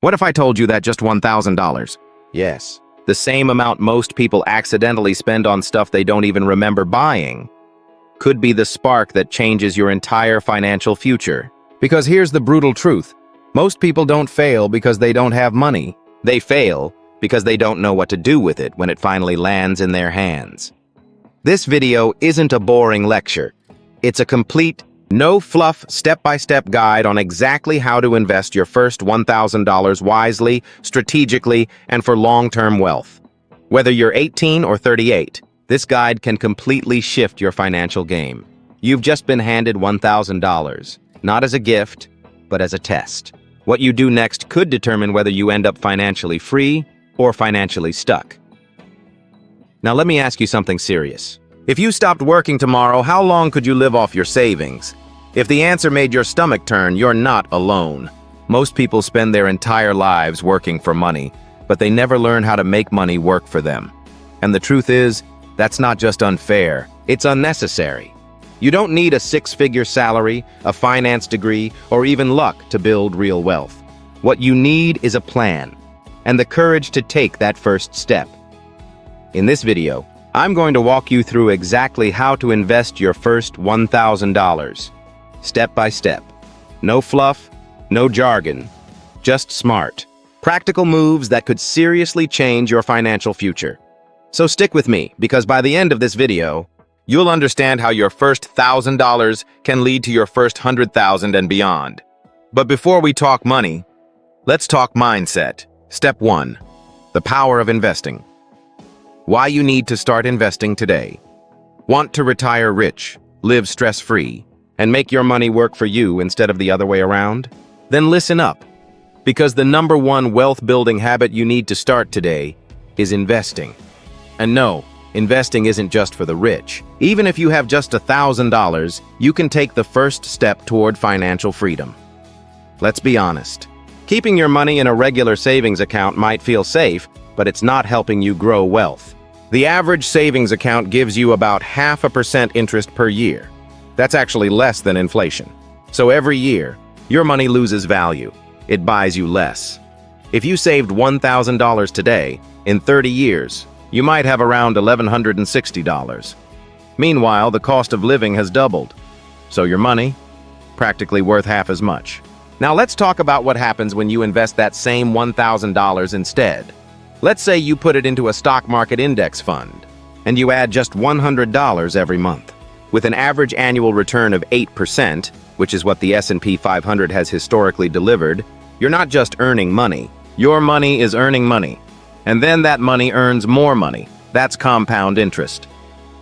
What if I told you that just $1,000? Yes, the same amount most people accidentally spend on stuff they don't even remember buying could be the spark that changes your entire financial future. Because here's the brutal truth. Most people don't fail because they don't have money. They fail because they don't know what to do with it when it finally lands in their hands. This video isn't a boring lecture. It's a complete, no-fluff, step-by-step guide on exactly how to invest your first $1,000 wisely, strategically, and for long-term wealth. Whether you're 18 or 38, this guide can completely shift your financial game. You've just been handed $1,000, not as a gift, but as a test. What you do next could determine whether you end up financially free or financially stuck. Now let me ask you something serious. If you stopped working tomorrow, how long could you live off your savings? If the answer made your stomach turn, you're not alone. Most people spend their entire lives working for money, but they never learn how to make money work for them. And the truth is, that's not just unfair, it's unnecessary. You don't need a six-figure salary, a finance degree, or even luck to build real wealth. What you need is a plan, and the courage to take that first step. In this video, I'm going to walk you through exactly how to invest your first $1,000. Step by step. No fluff, no jargon, just smart, practical moves that could seriously change your financial future. So stick with me, because by the end of this video, you'll understand how your first $1,000 can lead to your first $100,000 and beyond. But before we talk money, let's talk mindset. Step 1. The power of investing. Why you need to start investing today. Want to retire rich, live stress-free, and make your money work for you instead of the other way around? Then listen up, because the #1 wealth-building habit you need to start today is investing. And no, investing isn't just for the rich. Even if you have just $1,000, you can take the first step toward financial freedom. Let's be honest. Keeping your money in a regular savings account might feel safe, but it's not helping you grow wealth. The average savings account gives you about 0.5% interest per year. That's actually less than inflation. So every year, your money loses value. It buys you less. If you saved $1,000 today, in 30 years, you might have around $1,160. Meanwhile, the cost of living has doubled. So your money, practically worth half as much. Now let's talk about what happens when you invest that same $1,000 instead. Let's say you put it into a stock market index fund, and you add just $100 every month. With an average annual return of 8%, which is what the S&P 500 has historically delivered, you're not just earning money. Your money is earning money. And then that money earns more money. That's compound interest.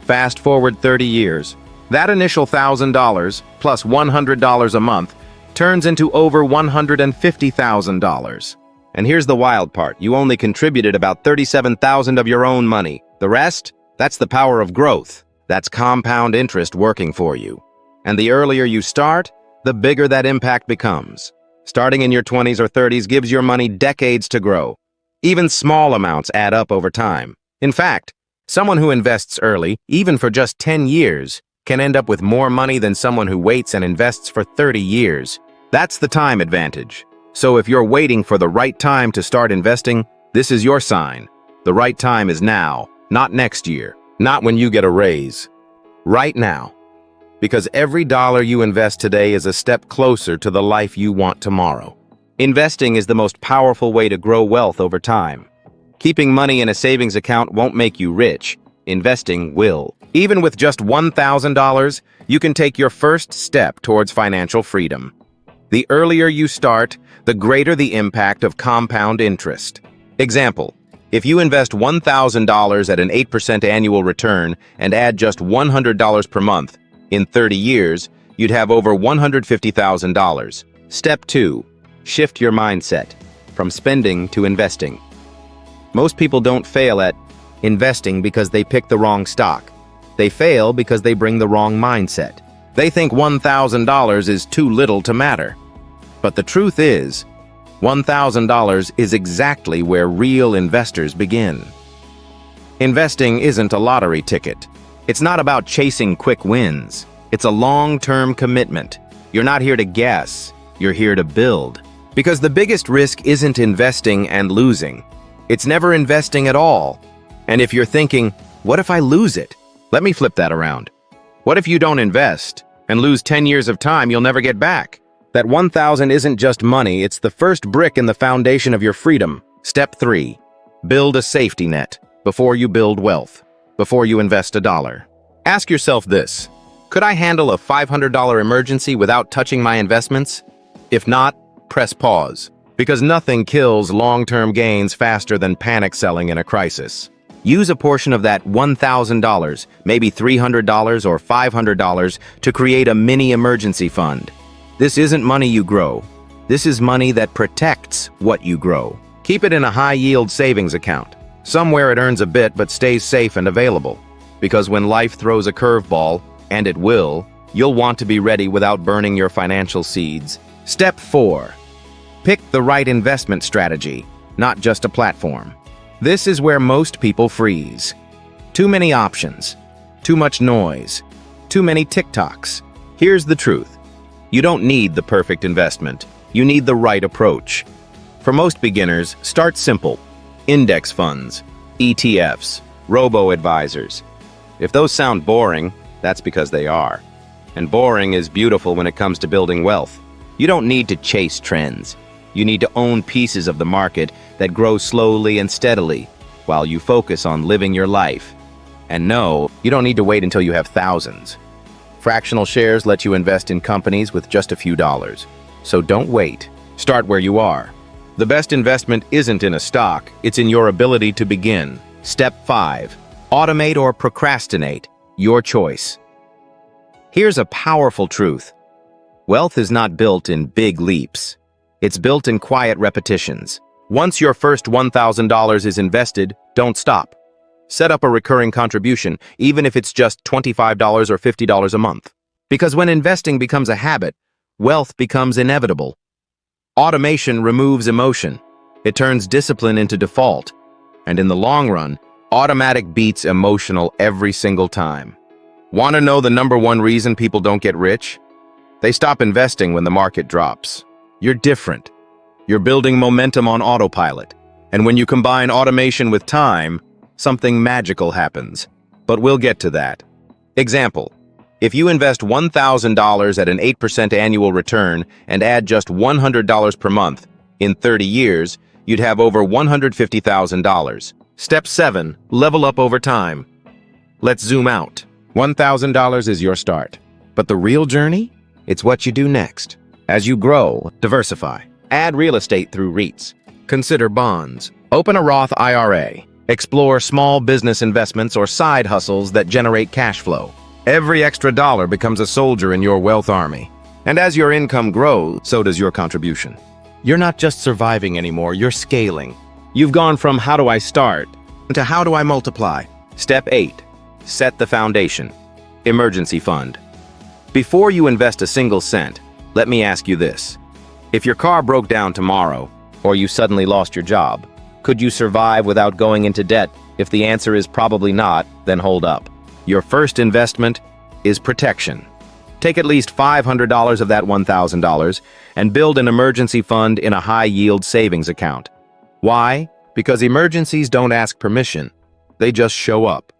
Fast forward 30 years. That initial $1,000 plus $100 a month turns into over $150,000. And here's the wild part. You only contributed about $37,000 of your own money. The rest? That's the power of growth. That's compound interest working for you. And the earlier you start, the bigger that impact becomes. Starting in your 20s or 30s gives your money decades to grow. Even small amounts add up over time. In fact, someone who invests early, even for just 10 years, can end up with more money than someone who waits and invests for 30 years. That's the time advantage. So if you're waiting for the right time to start investing, this is your sign. The right time is now, not next year, not when you get a raise. Right now. Because every dollar you invest today is a step closer to the life you want tomorrow. Investing is the most powerful way to grow wealth over time. Keeping money in a savings account won't make you rich. Investing will. Even with just $1,000, you can take your first step towards financial freedom. The earlier you start, the greater the impact of compound interest. Example, if you invest $1,000 at an 8% annual return and add just $100 per month, in 30 years, you'd have over $150,000. Step 2. Shift your mindset from spending to investing. Most people don't fail at investing because they pick the wrong stock. They fail because they bring the wrong mindset. They think $1,000 is too little to matter. But the truth is, $1,000 is exactly where real investors begin. Investing isn't a lottery ticket. It's not about chasing quick wins. It's a long-term commitment. You're not here to guess. You're here to build. Because the biggest risk isn't investing and losing. It's never investing at all. And if you're thinking, what if I lose it? Let me flip that around. What if you don't invest and lose 10 years of time you'll never get back? That 1,000 isn't just money, it's the first brick in the foundation of your freedom. Step 3. Build a safety net before you build wealth, before you invest $1. Ask yourself this: could I handle a $500 emergency without touching my investments? If not, press pause, because nothing kills long-term gains faster than panic selling in a crisis. Use a portion of that $1,000, maybe $300 or $500, to create a mini emergency fund. This isn't money you grow. This is money that protects what you grow. Keep it in a high-yield savings account. Somewhere it earns a bit but stays safe and available. Because when life throws a curveball, and it will, you'll want to be ready without burning your financial seeds. Step 4. Pick the right investment strategy, not just a platform. This is where most people freeze. Too many options, too much noise, too many TikToks. Here's the truth. You don't need the perfect investment. You need the right approach. For most beginners, start simple. Index funds, ETFs, robo-advisors. If those sound boring, that's because they are. And boring is beautiful when it comes to building wealth. You don't need to chase trends. You need to own pieces of the market that grow slowly and steadily while you focus on living your life. And no, you don't need to wait until you have thousands. Fractional shares let you invest in companies with just a few dollars. So don't wait. Start where you are. The best investment isn't in a stock, it's in your ability to begin. Step 5. Automate or procrastinate. Your choice. Here's a powerful truth. Wealth is not built in big leaps. It's built in quiet repetitions. Once your first $1,000 is invested, don't stop. Set up a recurring contribution, even if it's just $25 or $50 a month. Because when investing becomes a habit, wealth becomes inevitable. Automation removes emotion. It turns discipline into default. And in the long run, automatic beats emotional every single time. Want to know the #1 reason people don't get rich? They stop investing when the market drops. You're different. You're building momentum on autopilot. And when you combine automation with time, something magical happens. But we'll get to that. Example: if you invest $1,000 at an 8% annual return and add just $100 per month, in 30 years, you'd have over $150,000. Step 7. Level up over time. Let's zoom out. $1,000 is your start. But the real journey? It's what you do next. As you grow, diversify. Add real estate through REITs. Consider bonds. Open a Roth IRA. Explore small business investments or side hustles that generate cash flow. Every extra dollar becomes a soldier in your wealth army. And as your income grows, so does your contribution. You're not just surviving anymore, you're scaling. You've gone from how do I start to how do I multiply. Step 8. Set the foundation. Emergency fund. Before you invest a single cent, let me ask you this. If your car broke down tomorrow, or you suddenly lost your job, could you survive without going into debt? If the answer is probably not, then hold up. Your first investment is protection. Take at least $500 of that $1,000 and build an emergency fund in a high-yield savings account. Why? Because emergencies don't ask permission. They just show up.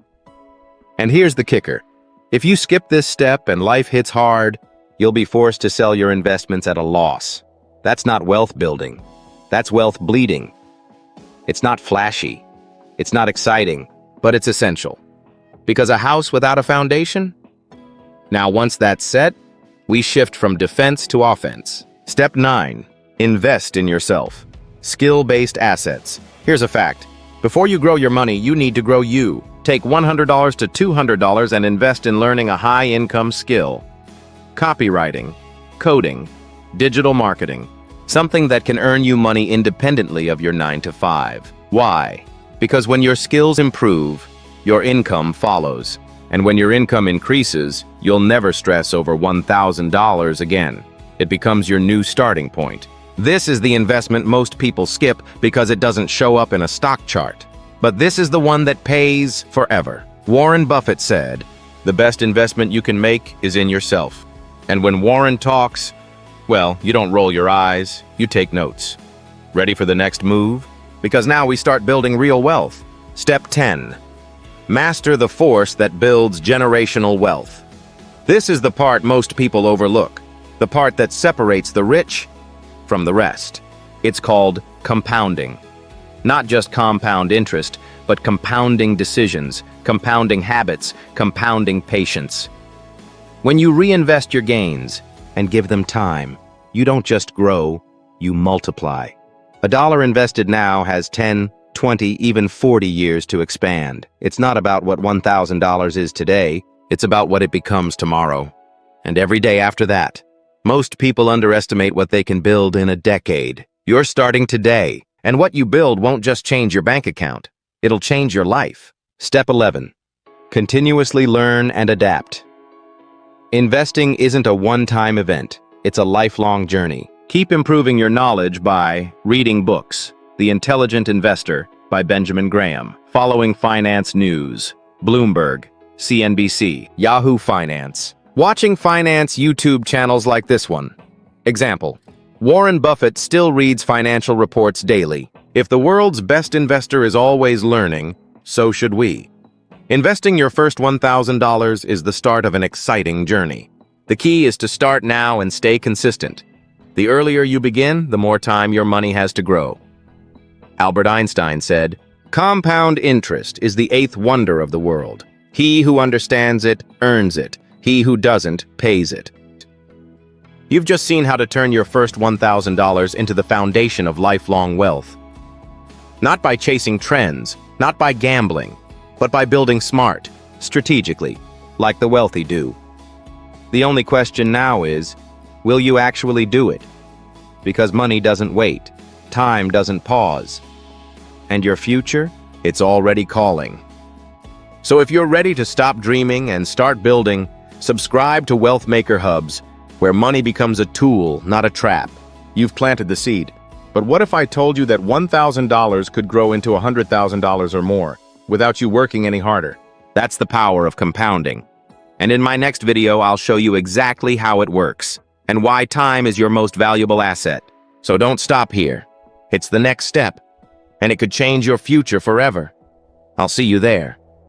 And here's the kicker. If you skip this step and life hits hard, you'll be forced to sell your investments at a loss. That's not wealth building. That's wealth bleeding. It's not flashy. It's not exciting, but it's essential. Because a house without a foundation? Now, once that's set, we shift from defense to offense. Step 9. Invest in yourself. Skill-based assets. Here's a fact. Before you grow your money, you need to grow you. Take $100 to $200 and invest in learning a high-income skill. Copywriting, coding, digital marketing. Something that can earn you money independently of your 9 to 5. Why? Because when your skills improve, your income follows. And when your income increases, you'll never stress over $1,000 again. It becomes your new starting point. This is the investment most people skip because it doesn't show up in a stock chart. But this is the one that pays forever. Warren Buffett said, "The best investment you can make is in yourself." And when Warren talks, Well, you don't roll your eyes, you take notes. Ready for the next move? Because now we start building real wealth. Step 10. Master the force that builds generational wealth. This is the part most people overlook, the part that separates the rich from the rest. It's called compounding. Not just compound interest, but compounding decisions, compounding habits, compounding patience. When you reinvest your gains and give them time, you don't just grow, you multiply. $1 invested now has 10, 20, even 40 years to expand. It's not about what $1,000 is today, it's about what it becomes tomorrow. And every day after that. Most people underestimate what they can build in a decade. You're starting today, and what you build won't just change your bank account. It'll change your life. Step 11. Continuously learn and adapt. Investing isn't a one-time event. It's a lifelong journey. Keep improving your knowledge by reading books. The Intelligent Investor by Benjamin Graham. Following finance news. Bloomberg, CNBC, Yahoo Finance. Watching finance YouTube channels like this one. Example. Warren Buffett still reads financial reports daily. If the world's best investor is always learning, so should we. Investing your first $1,000 is the start of an exciting journey. The key is to start now and stay consistent. The earlier you begin, the more time your money has to grow. Albert Einstein said, "Compound interest is the eighth wonder of the world. He who understands it, earns it. He who doesn't, pays it." You've just seen how to turn your first $1,000 into the foundation of lifelong wealth. Not by chasing trends, not by gambling, but by building smart, strategically, like the wealthy do. The only question now is, will you actually do it? Because money doesn't wait, time doesn't pause. And your future, it's already calling. So if you're ready to stop dreaming and start building, subscribe to Wealth Maker Hubs, where money becomes a tool, not a trap. You've planted the seed. But what if I told you that $1,000 could grow into $100,000 or more, without you working any harder? That's the power of compounding. And in my next video, I'll show you exactly how it works, and why time is your most valuable asset. So don't stop here. It's the next step, and it could change your future forever. I'll see you there.